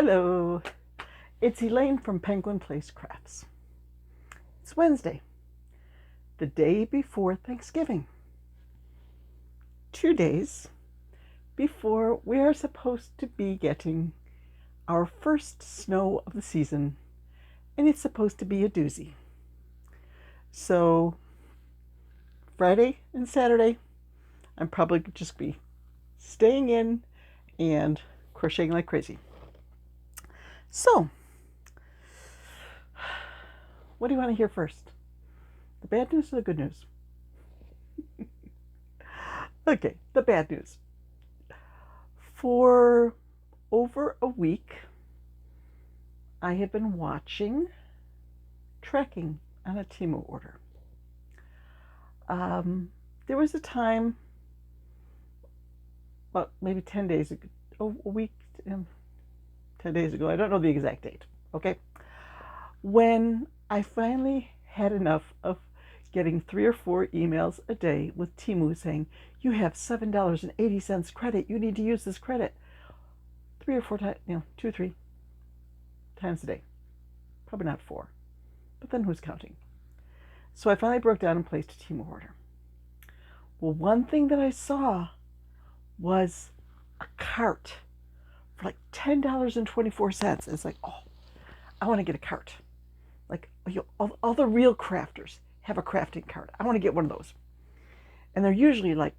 Hello, it's Elaine from Penguin Place Crafts. It's Wednesday, the day before Thanksgiving. 2 days before we are supposed to be getting our first snow of the season, and it's supposed to be a doozy. So Friday and Saturday, I'm probably just be staying in and crocheting like crazy. So, what do you want to hear first? The bad news or the good news? Okay, the bad news. For over a week, I have been tracking on a Temu order. There was a time, well, maybe 10 days ago, a week, 10 days ago, I don't know the exact date, okay, when I finally had enough of getting 3 or 4 emails a day with Temu saying, you have $7.80 credit, you need to use this credit 3 or 4 times, 2 or 3 times a day. Probably not 4, but then who's counting? So I finally broke down and placed a Temu order. Well, one thing that I saw was a cart for like $10.24. It's like, oh, I want to get a cart. Like, all the real crafters have a crafting cart. I want to get one of those. And they're usually like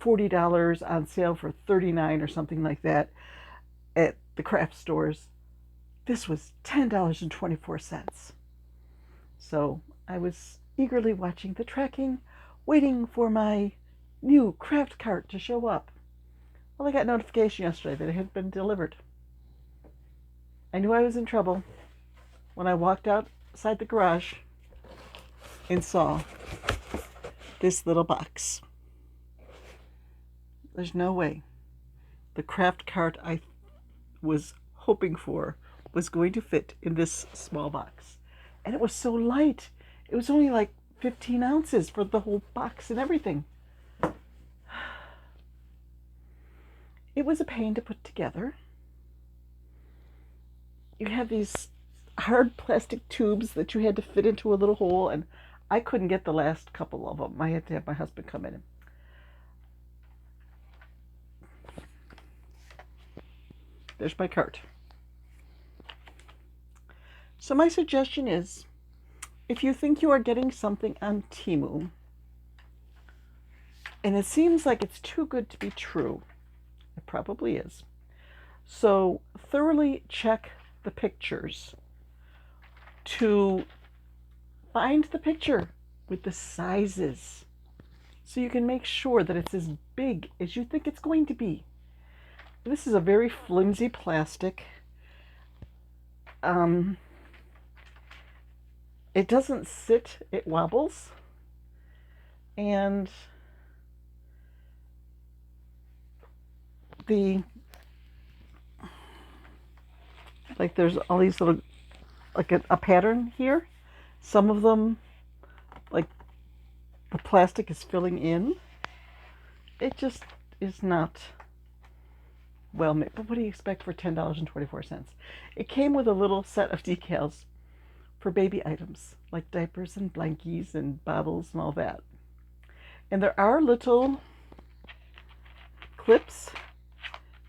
$40 on sale for $39 or something like that at the craft stores. This was $10.24. So I was eagerly watching the tracking, waiting for my new craft cart to show up. Well, I got notification yesterday that it had been delivered. I knew I was in trouble when I walked outside the garage and saw this little box. There's no way the craft cart I was hoping for was going to fit in this small box. And it was so light. It was only like 15 ounces for the whole box and everything. It was a pain to put together. You have these hard plastic tubes that you had to fit into a little hole, and I couldn't get the last couple of them. I had to have my husband come in. There's my cart. So my suggestion is, if you think you are getting something on Temu, and it seems like it's too good to be true, it probably is. So thoroughly check the pictures to find the picture with the sizes so you can make sure that it's as big as you think it's going to be. This is a very flimsy plastic. It doesn't sit, it wobbles. And there's all these little, like a pattern here. Some of them, like the plastic is filling in. It just is not well made. But what do you expect for $10.24? It came with a little set of decals for baby items, like diapers and blankies and bottles and all that. And there are little clips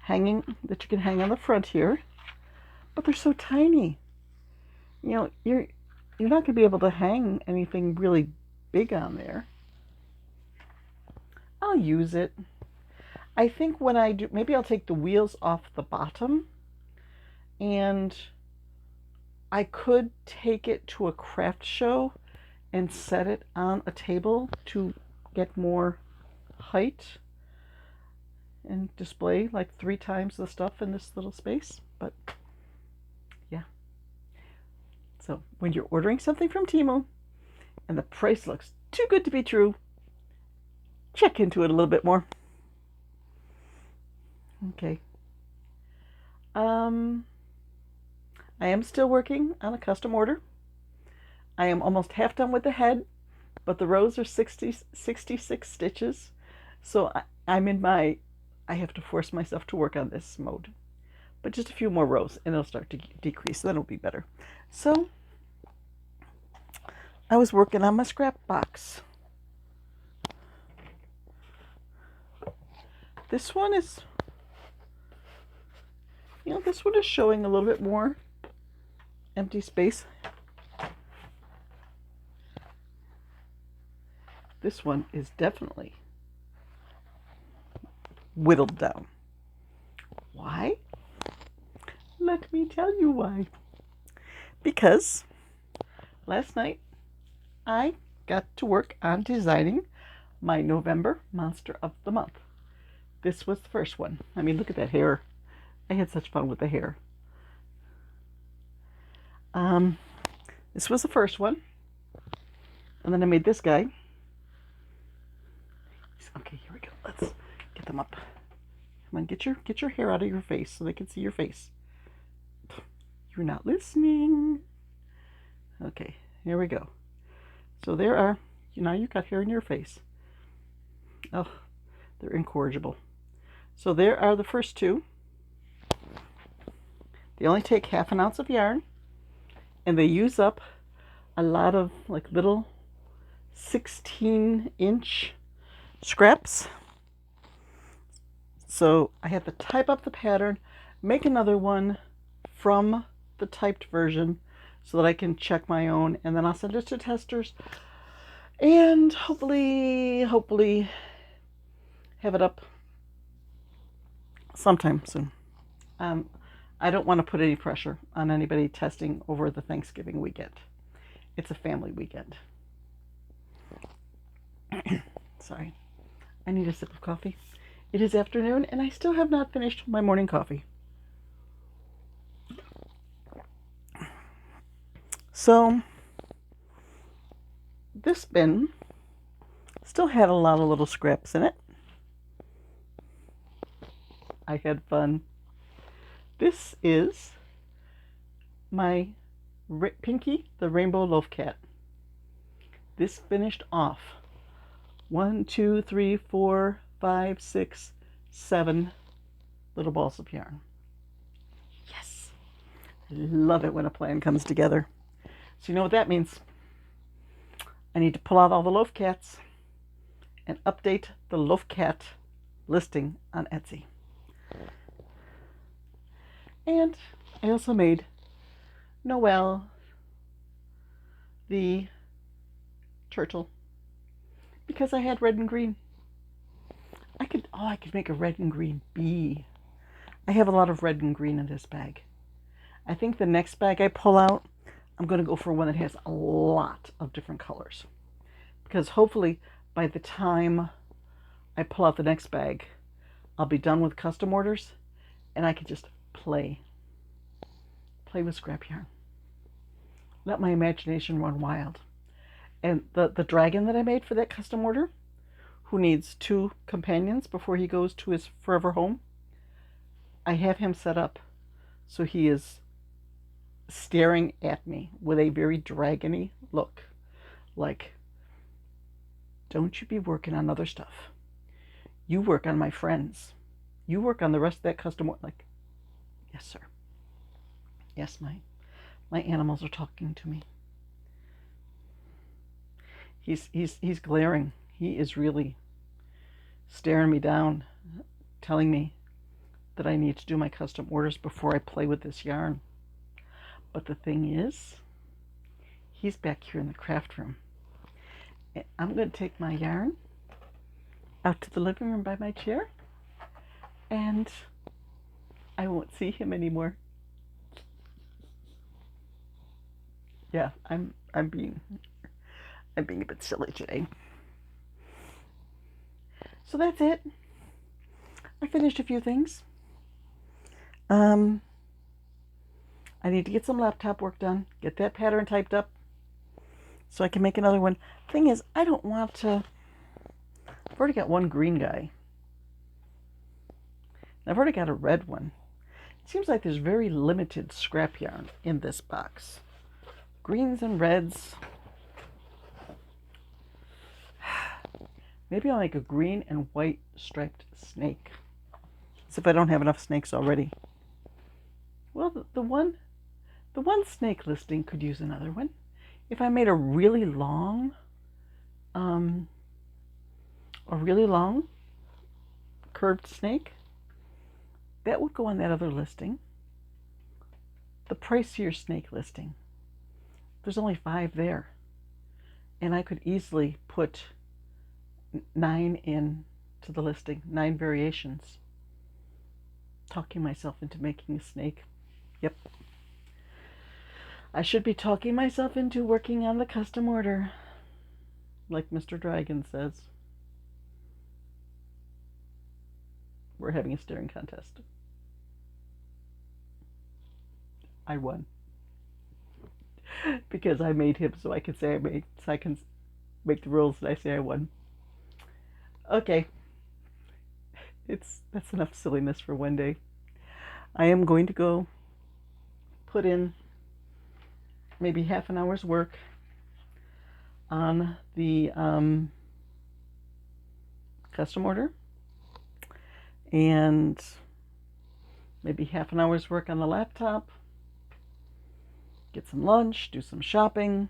hanging that you can hang on the front here, but they're so tiny. You're not going to be able to hang anything really big on there. I'll use it. I think when I do, maybe I'll take the wheels off the bottom, and I could take it to a craft show and set it on a table to get more height and display like 3 times the stuff in this little space. But yeah. So when you're ordering something from Temu and the price looks too good to be true, check into it a little bit more. Okay. I am still working on a custom order. I am almost half done with the head, but the rows are 66 stitches. So I'm in my, I have to force myself to work on this mode. but just a few more rows and it'll start to decrease. Then it'll be better. So I was working on my scrap box. This one is, this one is showing a little bit more empty space. This one is definitely whittled down. Why? Let me tell you why. Because last night I got to work on designing my November Monster of the Month. This was the first one. I mean, look at that hair. I had such fun with the hair. This was the first one. And then I made this guy. Okay, here we go. Let's get them up. Come on, get your hair out of your face so they can see your face. You're not listening. Okay, here we go. So there are, now you've got hair in your face. Oh, they're incorrigible. So there are the first two. They only take half an ounce of yarn, and they use up a lot of like little 16-inch scraps. So I have to type up the pattern, make another one from the typed version so that I can check my own, and then I'll send it to testers and hopefully have it up sometime soon. I don't want to put any pressure on anybody testing over the Thanksgiving weekend. It's a family weekend. Sorry, I need a sip of coffee. It is afternoon and I still have not finished my morning coffee. So this bin still had a lot of little scraps in it. I had fun. This is my Pinky, the Rainbow Loaf Cat. This finished off 1, 2, 3, 4, 5, 6, 7 little balls of yarn. Yes! I love it when a plan comes together. So you know what that means. I need to pull out all the loaf cats and update the loaf cat listing on Etsy. And I also made Noelle the turtle because I had red and green. I could make a red and green bee. I have a lot of red and green in this bag. I think the next bag I pull out, I'm going to go for one that has a lot of different colors. Because hopefully by the time I pull out the next bag, I'll be done with custom orders and I can just play with scrap yarn. Let my imagination run wild. And the dragon that I made for that custom order, who needs 2 companions before he goes to his forever home, I have him set up so he is staring at me with a very dragony look, like, don't you be working on other stuff. You work on my friends. You work on the rest of that custom order. Like, yes, sir. Yes, my animals are talking to me. He's glaring. He is really staring me down, telling me that I need to do my custom orders before I play with this yarn. But the thing is, he's back here in the craft room. And I'm going to take my yarn out to the living room by my chair, and I won't see him anymore. Yeah, I'm being a bit silly today. So that's it. I finished a few things. I need to get some laptop work done, get that pattern typed up so I can make another one. Thing is, I don't want to. I've already got one green guy. I've already got a red one. It seems like there's very limited scrap yarn in this box. Greens and reds. Maybe I'll make a green and white striped snake. As if I don't have enough snakes already. Well, the one snake listing could use another one. If I made a really long curved snake, that would go on that other listing. The pricier snake listing, there's only 5 there, and I could easily put 9 in to the listing, 9 variations. Talking myself into making a snake. Yep. I should be talking myself into working on the custom order, like Mr. Dragon says. We're having a staring contest. I won. Because I made him, so I can say I can make the rules and I say I won. Okay. That's enough silliness for one day. I am going to go put in maybe half an hour's work on the custom order, and maybe half an hour's work on the laptop, get some lunch, do some shopping.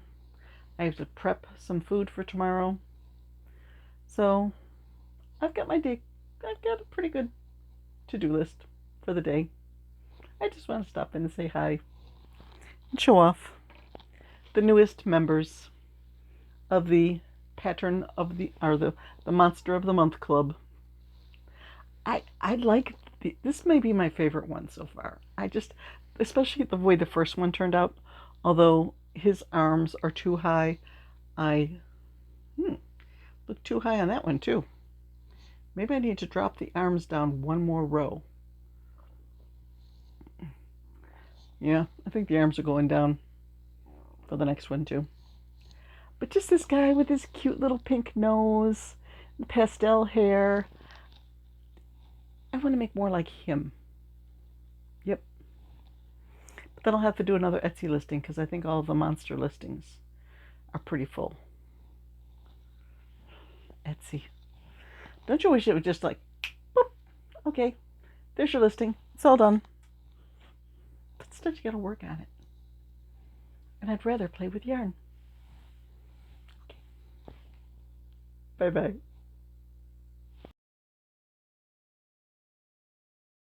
I have to prep some food for tomorrow. So I've got a pretty good to-do list for the day. I just want to stop in and say hi and show off the newest members of the the Monster of the Month Club. I like this may be my favorite one so far. Especially the way the first one turned out. Although his arms are too high, I look too high on that one too. Maybe I need to drop the arms down one more row. Yeah, I think the arms are going down for the next one too. But just this guy with his cute little pink nose, and pastel hair. I want to make more like him. Yep. But then I'll have to do another Etsy listing because I think all of the monster listings are pretty full. Etsy. Don't you wish it was just like, boop, okay, there's your listing. It's all done. But still, you gotta work on it. And I'd rather play with yarn. Okay. Bye-bye.